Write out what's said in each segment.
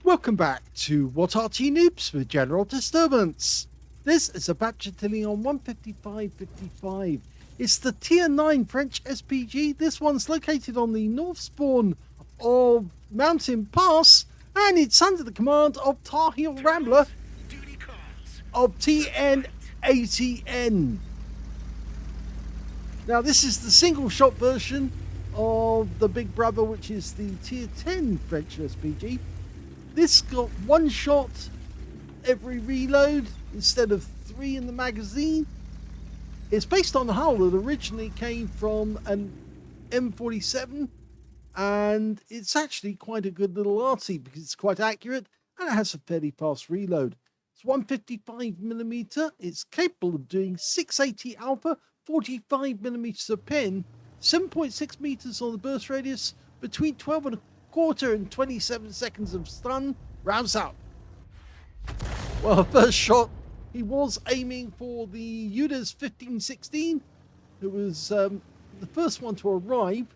Welcome back to What Arty Noobs with General Disturbance. This is a Bat Châtillon 155-55. It's the Tier 9 French SPG. This one's located on the north spawn of Mountain Pass, and it's under the command of TarheelRambler of TNATN. Now this is the single shot version of the big brother, which is the Tier 10 French SPG. This got one shot every reload instead of 3 in the magazine. It's based on a hull that originally came from an M47, and it's actually quite a good little Arty because it's quite accurate and it has a fairly fast reload. It's 155mm. It's capable of doing 680 alpha, 45mm of pin, 7.6 meters on the burst radius, between 12.25 and 27 seconds of stun. Rounds out. Well, first shot, he was aiming for the UDA's 1516, who was the first one to arrive.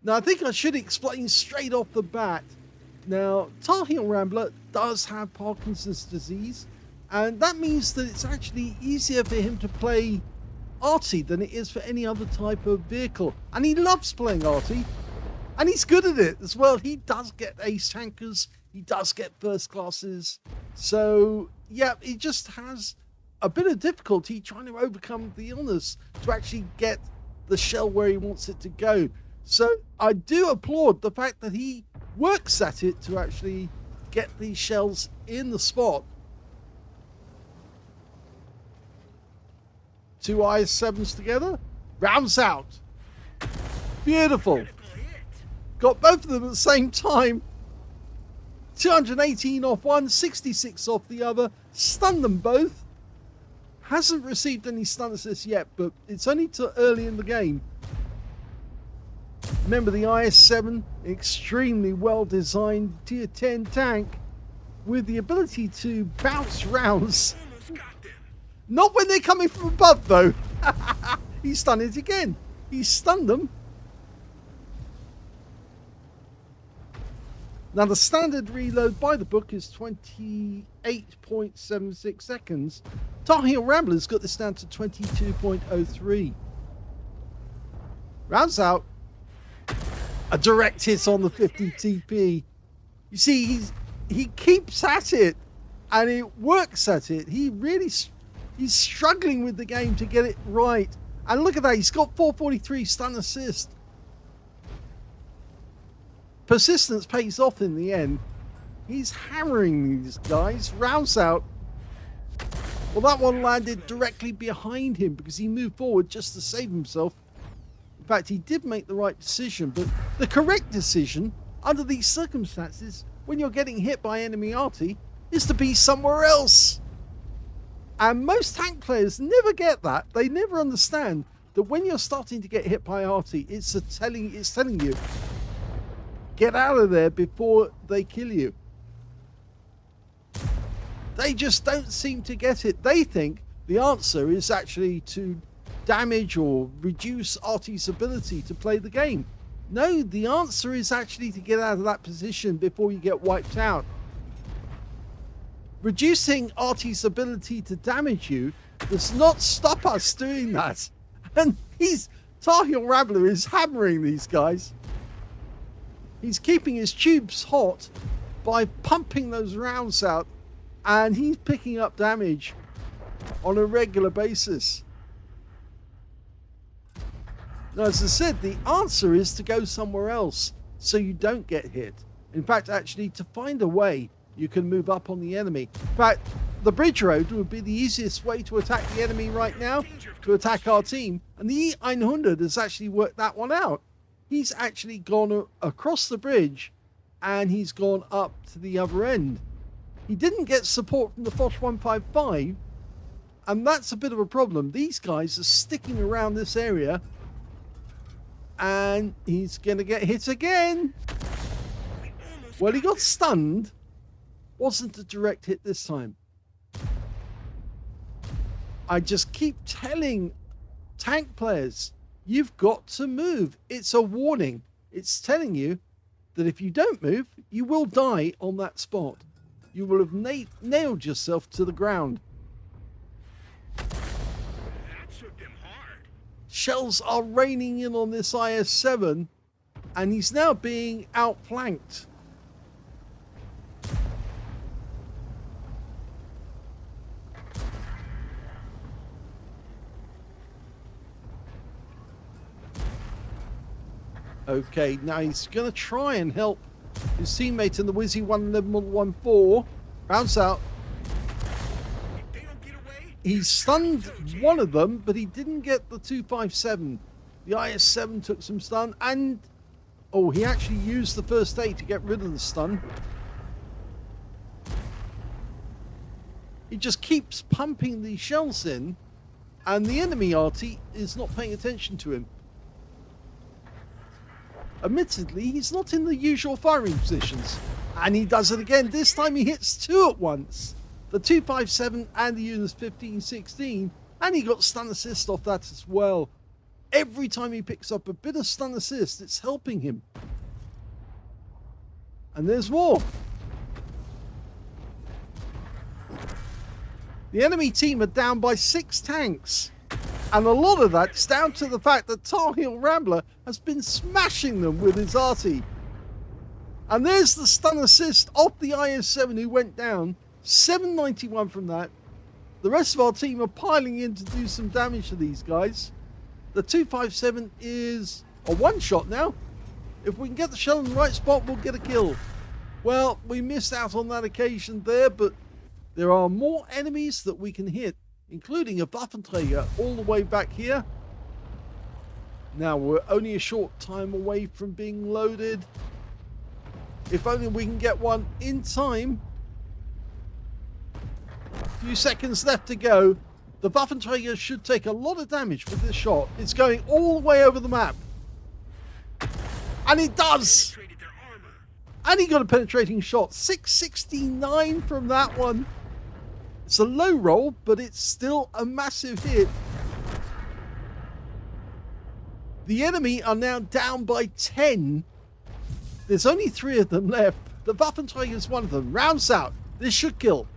Now, I think I should explain straight off the bat. Now, TarheelRambler does have Parkinson's disease, and that means that it's actually easier for him to play Arty than it is for any other type of vehicle. And he loves playing Arty, and he's good at it as well. He does get ace tankers, he does get first classes. So, yeah, he just has a bit of difficulty trying to overcome the illness to actually get the shell where he wants it to go. So I do applaud the fact that he works at it to actually get these shells in the spot. 2 IS-7s together. Rounds out. Beautiful. Got both of them at the same time. 218 off one, 66 off the other. Stunned them both. Hasn't received any stun assists yet, but it's only too early in the game. Remember, the IS-7, extremely well designed Tier 10 tank with the ability to bounce rounds. Not when they're coming from above, though. He stunned it again. He stunned them. Now, the standard reload by the book is 28.76 seconds. TarheelRambler's got this down to 22.03. Rounds out. A direct hit on the 50 TP. You see, he keeps at it, and it works at it. He's struggling with the game to get it right. And look at that, he's got 443 stun assist. Persistence pays off in the end. He's hammering these guys. Rounds out. Well, that one landed directly behind him because he moved forward just to save himself. In fact, he did make the right decision, but the correct decision under these circumstances, when you're getting hit by enemy Arty, is to be somewhere else. And most tank players never get that. They never understand that when you're starting to get hit by Arty, it's telling you, get out of there before they kill you. They just don't seem to get it. They think the answer is actually to damage or reduce Arty's ability to play the game. No, the answer is actually to get out of that position before you get wiped out. Reducing Arty's ability to damage you does not stop us doing that. And TarheelRambler is hammering these guys. He's keeping his tubes hot by pumping those rounds out, and he's picking up damage on a regular basis. Now, as I said, the answer is to go somewhere else so you don't get hit. In fact, actually, to find a way you can move up on the enemy. In fact, the bridge road would be the easiest way to attack the enemy right now, to attack our team. And the E100 has actually worked that one out. He's actually gone across the bridge and he's gone up to the other end. He didn't get support from the Foch 155, and that's a bit of a problem. These guys are sticking around this area, and he's going to get hit again. Well, he got stunned. Wasn't a direct hit this time. I just keep telling tank players, you've got to move. It's a warning. It's telling you that if you don't move, you will die on that spot. You will have nailed yourself to the ground. That shook him hard. Shells are raining in on this IS-7, and he's now being outflanked. Okay, now he's going to try and help his teammate in the Wizzy 11114. Bounce out. If they don't get away, He stunned one of them, but he didn't get the 257. The IS-7 took some stun, and oh, he actually used the first aid to get rid of the stun. He just keeps pumping these shells in, and the enemy Arty is not paying attention to him. Admittedly, he's not in the usual firing positions, and he does it again. This time he hits two at once. The 257 and the units 15-16, and he got stun assist off that as well. Every time he picks up a bit of stun assist, it's helping him. And there's more. The enemy team are down by 6 tanks. And a lot of that's down to the fact that TarheelRambler has been smashing them with his Arty. And there's the stun assist off the IS-7 who went down. 791 from that. The rest of our team are piling in to do some damage to these guys. The 257 is a one-shot now. If we can get the shell in the right spot, we'll get a kill. Well, we missed out on that occasion there, but there are more enemies that we can hit, including a Waffenträger all the way back here. Now, we're only a short time away from being loaded. If only we can get one in time. A few seconds left to go. The Waffenträger should take a lot of damage with this shot. It's going all the way over the map. And it does! penetrated their armor. And he got a penetrating shot. 669 from that one. It's a low roll, but it's still a massive hit. The enemy are now down by 10. There's only 3 of them left. The Waffenträger is one of them. Rounds out. This should kill.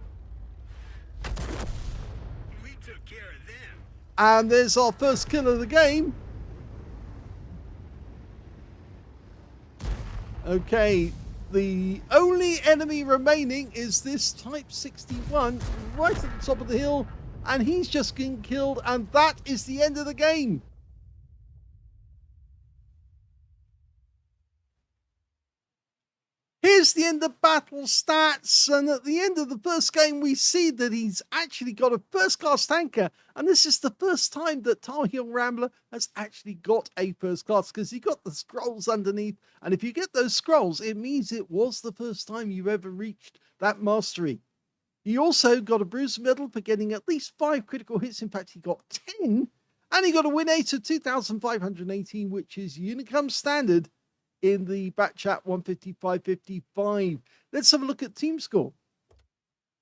We took care of them. And there's our first kill of the game. Okay, the only enemy remaining is this Type 61 right at the top of the hill, and he's just getting killed, and that is the end of the game. Here's the end of battle stats, and at the end of the first game we see that he's actually got a first class tanker, and this is the first time that TarheelRambler has actually got a first class, because he got the scrolls underneath, and if you get those scrolls it means it was the first time you ever reached that mastery. He also got a bruiser medal for getting at least 5 critical hits. In fact, he got 10, and he got a win rate of 2,518, which is Unicum standard in the Bat Chat 155.55. Let's have a look at team score.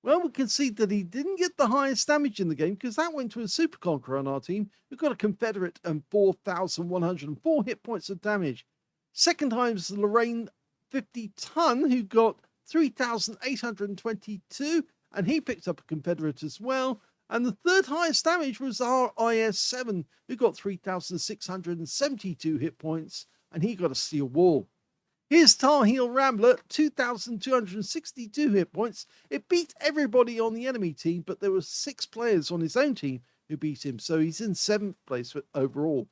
Well, we can see that he didn't get the highest damage in the game, because that went to a Super Conqueror on our team, who got a Confederate and 4,104 hit points of damage. Second highest was Lorraine 50 Ton, who got 3,822, and he picked up a Confederate as well. And the third highest damage was our IS-7, who got 3,672 hit points, and he got a steel wall. Here's TarheelRambler, 2,262 hit points. It beat everybody on the enemy team, but there were 6 players on his own team who beat him, so he's in 7th place overall.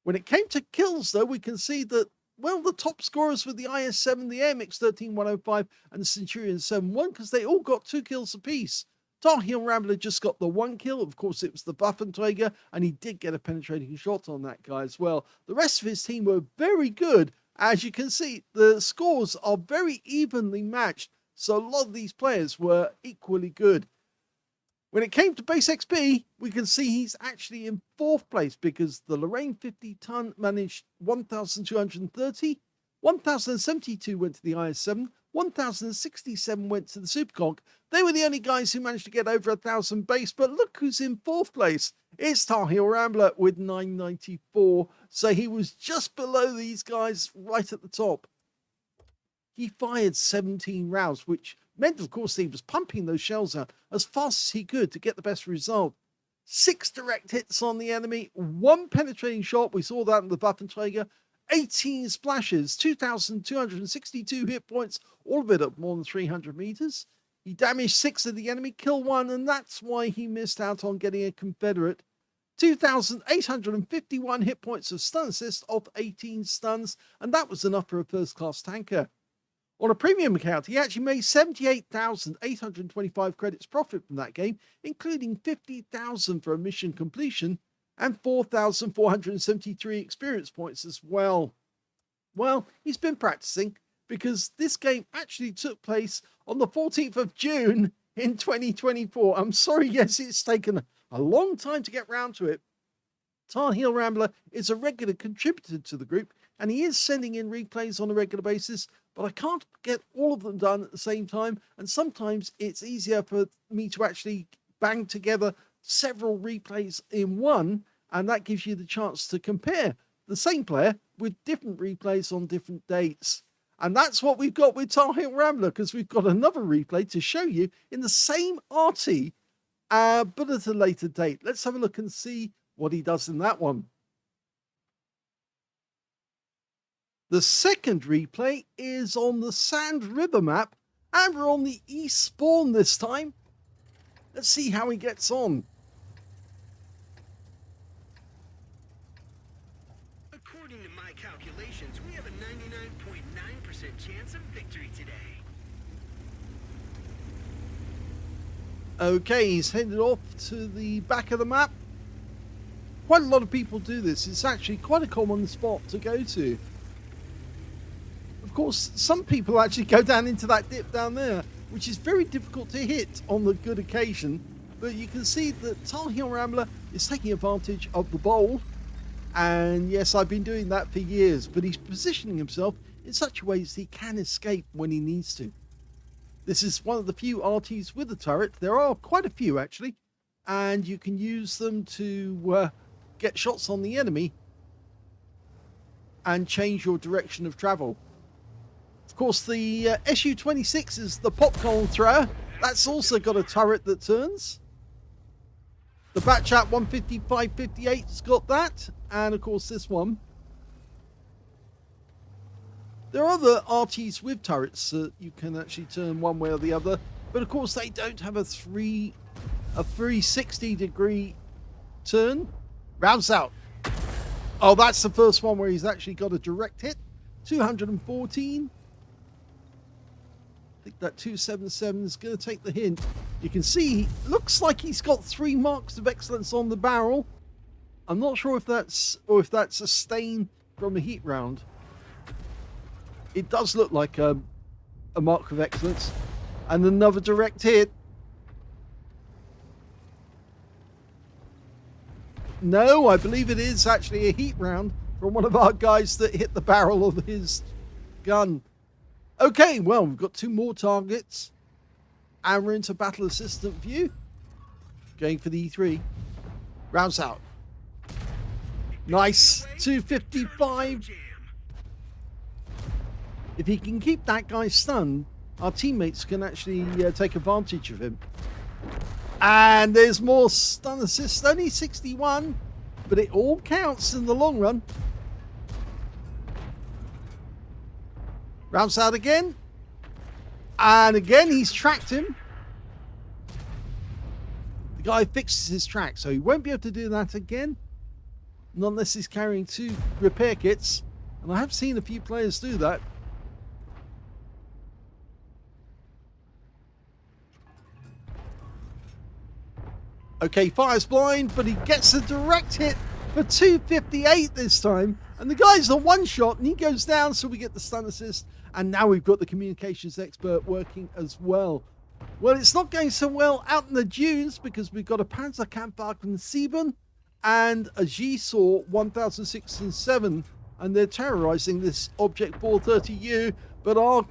When it came to kills, though, we can see that, well, the top scorers were the IS-7, the AMX 13105, and the Centurion 7-1, because they all got 2 kills apiece. TarheelRambler just got the 1 kill. Of course, it was the Waffenträger, and he did get a penetrating shot on that guy as well. The rest of his team were very good. As you can see, the scores are very evenly matched, so a lot of these players were equally good. When it came to base XP, we can see he's actually in 4th place, because the Lorraine 50 Ton managed 1,230, 1,072 went to the IS-7, 1,067 went to the Superconch. They were the only guys who managed to get over 1,000 base, but look who's in 4th place. It's TarheelRambler with 994, so he was just below these guys right at the top. he fired 17 rounds, which meant, of course, he was pumping those shells out as fast as he could to get the best result. 6 direct hits on the enemy, 1 penetrating shot, we saw that in the Waffenträger, 18 splashes, 2,262 hit points, all of it at more than 300 meters. He damaged 6 of the enemy, killed 1, and that's why he missed out on getting a Confederate. 2,851 hit points of stun assist off 18 stuns, and that was enough for a first-class tanker. On a premium account, he actually made 78,825 credits profit from that game, including 50,000 for a mission completion and 4,473 experience points as well. Well, he's been practicing because this game actually took place on the 14th of June in 2024. I'm sorry, yes, it's taken a long time to get round to it. TarheelRambler is a regular contributor to the group, and he is sending in replays on a regular basis, but I can't get all of them done at the same time, and sometimes it's easier for me to actually bang together several replays in one, and that gives you the chance to compare the same player with different replays on different dates. And that's what we've got with TarheelRambler, because we've got another replay to show you in the same Arty, but at a later date. Let's have a look and see what he does in that one. The second replay is on the Sand River map, and we're on the east spawn this time. Let's see how he gets on. According to my calculations, we have a 99.9% chance of victory today. Okay, he's headed off to the back of the map. Quite a lot of people do this. It's actually quite a common spot to go to. Of course, some people actually go down into that dip down there, which is very difficult to hit on the good occasion. But you can see that TarheelRambler is taking advantage of the bowl. And yes, I've been doing that for years, but he's positioning himself in such a way that he can escape when he needs to. This is one of the few Artys with a turret. There are quite a few, actually. And you can use them to get shots on the enemy and change your direction of travel. Of course, the Su-26 is the popcorn thrower. That's also got a turret that turns. The Bat Châtillon 155-58's got that. And of course, this one. There are other Artys with turrets that you can actually turn one way or the other. But of course, they don't have a 360-degree turn. Rounds out. Oh, that's the first one where he's actually got a direct hit. 214. I think that 277 is going to take the hint. You can see, looks like he's got 3 marks of excellence on the barrel. I'm not sure if that's a stain from a heat round. It does look like a mark of excellence. And another direct hit. No, I believe it is actually a heat round from one of our guys that hit the barrel of his gun. Okay, well, we've got 2 more targets. And we're into battle assistant view. Going for the E3. Rounds out. Nice. 255. If he can keep that guy stunned, our teammates can actually take advantage of him. And there's more stun assist. Only 61. But it all counts in the long run. Rounds out again. And again, he's tracked him. The guy fixes his track, so he won't be able to do that again. Not unless he's carrying 2 repair kits. And I have seen a few players do that. Okay, fires blind, but he gets a direct hit for 258 this time. And the guy's a one-shot, and he goes down, so we get the stun assist. And now we've got the communications expert working as well. Well, it's not going so well out in the dunes because we've got a Panzerkampfwagen 7 and a G-Saw 1006 and 7. And they're terrorizing this Object 430U. But our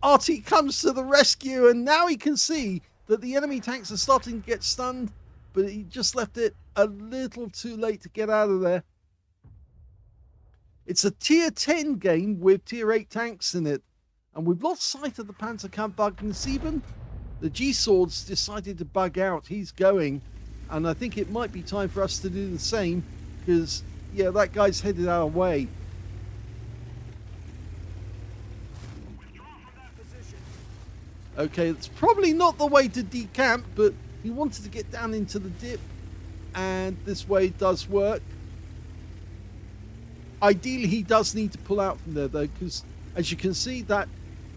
Arty comes to the rescue, and now he can see that the enemy tanks are starting to get stunned. But he just left it a little too late to get out of there. It's a tier 10 game with tier 8 tanks in it. And we've lost sight of the Panzerkampfwagen 7. The G-Swords decided to bug out. He's going. And I think it might be time for us to do the same. Because, yeah, that guy's headed our way. Okay, it's probably not the way to decamp, but he wanted to get down into the dip. And this way does work. Ideally, he does need to pull out from there, though, because as you can see, that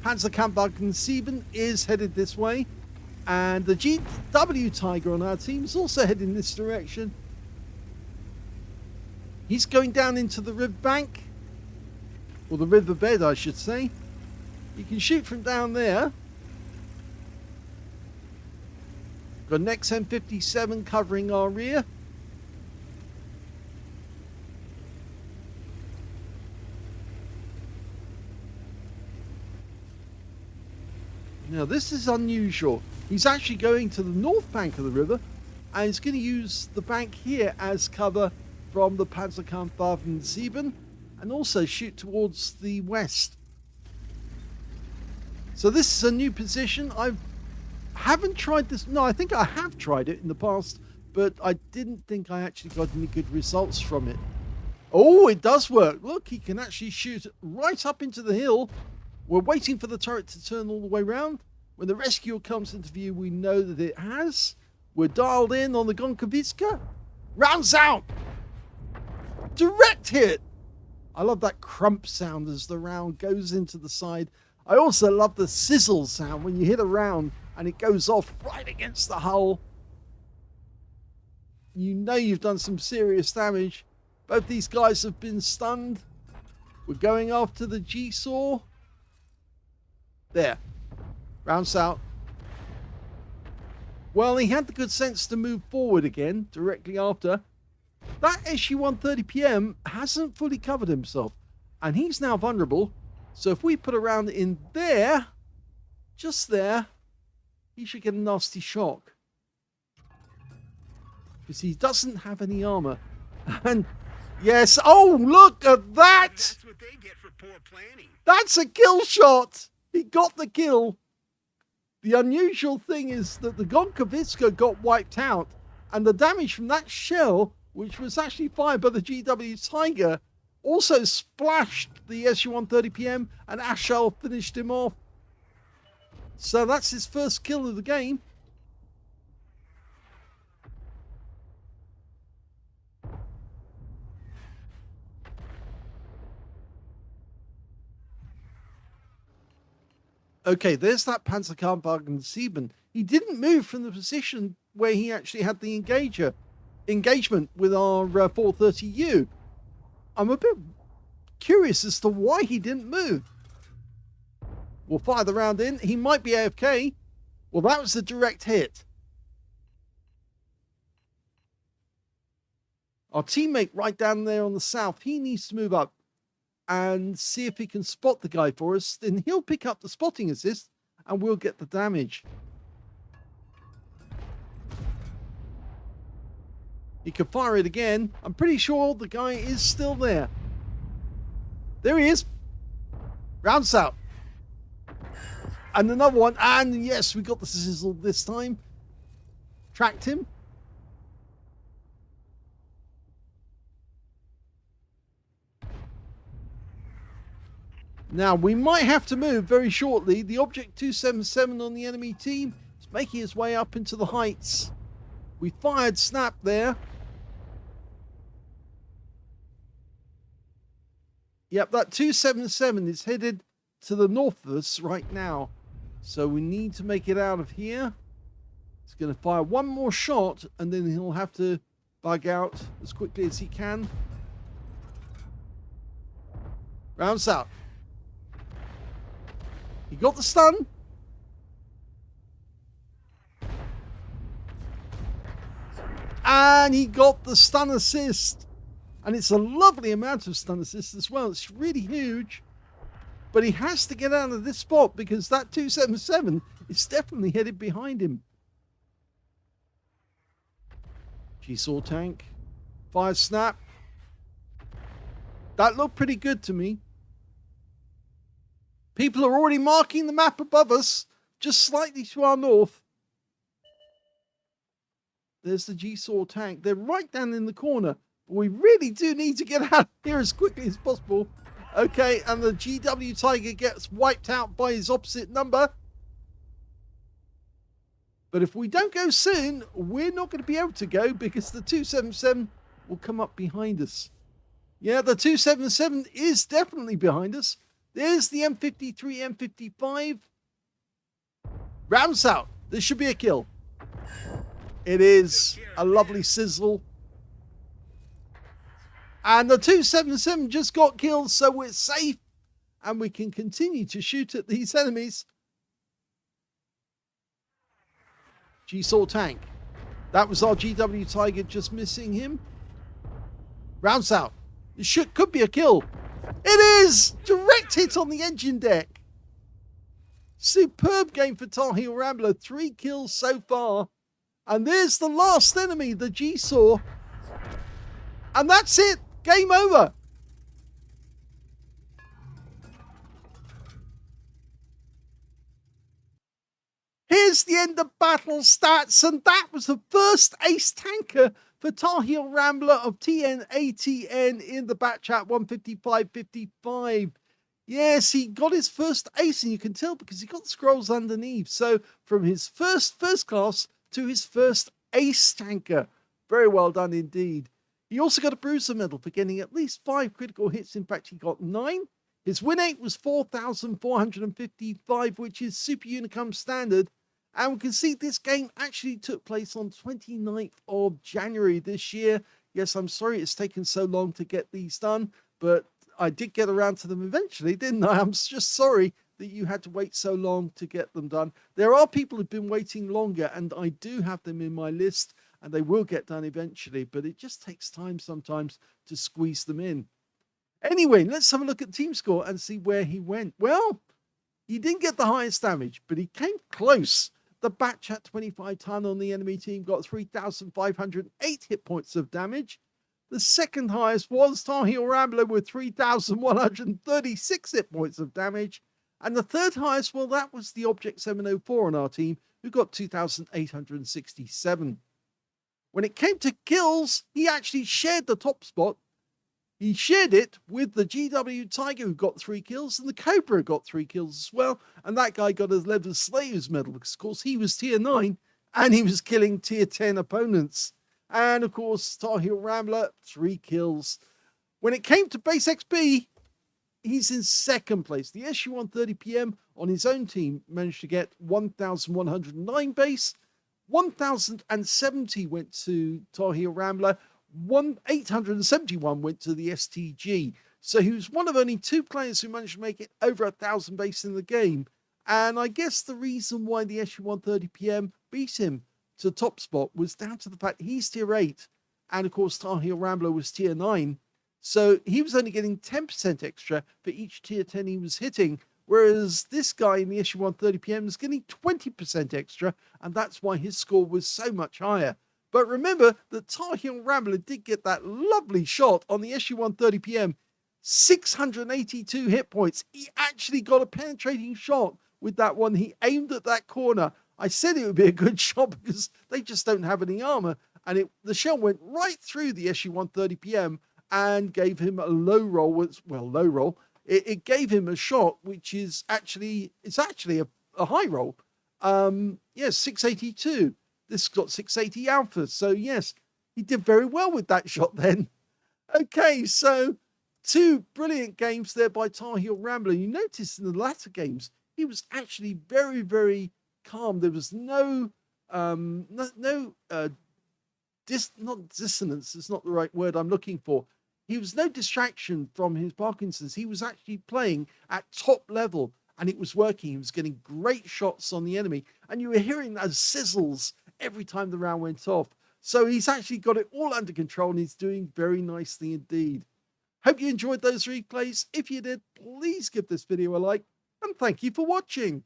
Panzerkampfwagen 7 is headed this way. And the GW Tiger on our team is also heading this direction. He's going down into the riverbank. Or the riverbed, I should say. You can shoot from down there. Got an XM57 covering our rear. Now this is unusual. He's actually going to the north bank of the river and he's going to use the bank here as cover from the Panzerkampfwagen 7 and also shoot towards the west. So this is a new position. I haven't tried this. No, I think I have tried it in the past, but I didn't think I actually got any good results from it. Oh, it does work. Look, he can actually shoot right up into the hill. We're waiting for the turret to turn all the way around. When the rescue comes into view, we know that it has. We're dialed in on the Gonkowiczka. Rounds out. Direct hit. I love that crump sound as the round goes into the side. I also love the sizzle sound when you hit a round and it goes off right against the hull. You know you've done some serious damage. Both these guys have been stunned. We're going after the G-Saw. There. Rounds out. Well, he had the good sense to move forward again directly after. That SU-130PM hasn't fully covered himself. And he's now vulnerable. So if we put a round in there, just there, he should get a nasty shock. Because he doesn't have any armor. And yes, oh, look at that! That's what they get for poor planning. That's a kill shot! He got the kill. The unusual thing is that the Gonkowiczka got wiped out, and the damage from that shell, which was actually fired by the GW Tiger, also splashed the SU-130PM, and Ashal finished him off. So that's his first kill of the game. Okay, there's that Panzerkampfwagen 7. He didn't move from the position where he actually had the engagement with our 430U. I'm a bit curious as to why he didn't move. We'll fire the round in. He might be AFK. Well, that was a direct hit. Our teammate right down there on the south, he needs to move up and see if he can spot the guy for us. Then he'll pick up the spotting assist and we'll get the damage. He could fire it again. I'm pretty sure the guy is still there. There he is. Rounds out. And another one. And yes, we got the sizzle this time. Tracked him. Now, we might have to move very shortly. The Object 277 on the enemy team is making his way up into the heights. We fired Snap there. Yep, that 277 is headed to the north of us right now. So we need to make it out of here. He's going to fire one more shot and then he'll have to bug out as quickly as he can. Rounds out. He got the stun. And he got the stun assist. And it's a lovely amount of stun assist as well. It's really huge. But he has to get out of this spot because that 277 is definitely headed behind him. G-Saw tank. Fire Snap. That looked pretty good to me. People are already marking the map above us, just slightly to our north. There's the G-Saw tank. They're right down in the corner. But we really do need to get out of here as quickly as possible. Okay, and the GW Tiger gets wiped out by his opposite number. But if we don't go soon, we're not going to be able to go because the 277 will come up behind us. Yeah, the 277 is definitely behind us. There's the M53, M55. Rounds out. This should be a kill. It is a lovely sizzle. And the 277 just got killed, so we're safe. And we can continue to shoot at these enemies. G-Saw tank. That was our GW Tiger, just missing him. Rounds out. It could be a kill. It is! Direct hit on the engine deck. Superb game for TarheelRambler. 3 kills so far. And there's the last enemy, the G-Saw. And that's it. Game over. Here's the end of battle stats, and that was the first ace tanker for TarheelRambler of TNATN in the Bat Chat 155.55. Yes, he got his first ace, and you can tell because he got the scrolls underneath. So from his first class to his first ace tanker. Very well done indeed. He also got a bruiser medal for getting at least 5 critical hits. In fact, he got 9. His win rate was 4,455, which is Super Unicum standard. And we can see this game actually took place on 29th of January this year. Yes, I'm sorry it's taken so long to get these done, but I did get around to them eventually, didn't I? I'm just sorry that you had to wait so long to get them done. There are people who've been waiting longer, and I do have them in my list, and they will get done eventually, but it just takes time sometimes to squeeze them in. Anyway, let's have a look at team score and see where he went. Well, he didn't get the highest damage, but he came close. The Bat Chat 25 ton on the enemy team got 3,508 hit points of damage. The second highest was TarheelRambler with 3,136 hit points of damage. And the third highest, well, that was the Object 704 on our team, who got 2,867. When it came to kills, he actually shared the top spot. He shared it with the GW Tiger, who got 3 kills, and the Cobra got 3 kills as well. And that guy got a Leather Slayer's medal because, of course, he was tier 9 and he was killing tier 10 opponents. And, of course, TarheelRambler, 3 kills. When it came to base XP, he's in second place. The SU-130 PM on his own team managed to get 1,109 base. 1,070 went to TarheelRambler. 871 went to the STG. So he was one of only 2 players who managed to make it over 1,000 base in the game. And I guess the reason why the SU-130 PM beat him to top spot was down to the fact he's tier 8. And of course, TarheelRambler was tier 9. So he was only getting 10% extra for each tier 10 he was hitting. Whereas this guy in the SU-130 PM was getting 20% extra. And that's why his score was so much higher. But remember that TarheelRambler did get that lovely shot on the SU-130 PM. 682 hit points. He actually got a penetrating shot with that one. He aimed at that corner. I said it would be a good shot because they just don't have any armor. And the shell went right through the SU-130 PM and gave him a low roll. Well, low roll. It gave him a shot, which is actually, a high roll. Yes, 682. This got 680 alpha. So yes, he did very well with that shot then. Okay, so 2 brilliant games there by TarheelRambler. You notice in the latter games, he was actually very, very calm. There was not dissonance. It's not the right word I'm looking for. He was no distraction from his Parkinson's. He was actually playing at top level and it was working. He was getting great shots on the enemy and you were hearing those sizzles every time the round went off. So he's actually got it all under control and he's doing very nicely indeed. Hope you enjoyed those replays. If you did, please give this video a like and thank you for watching.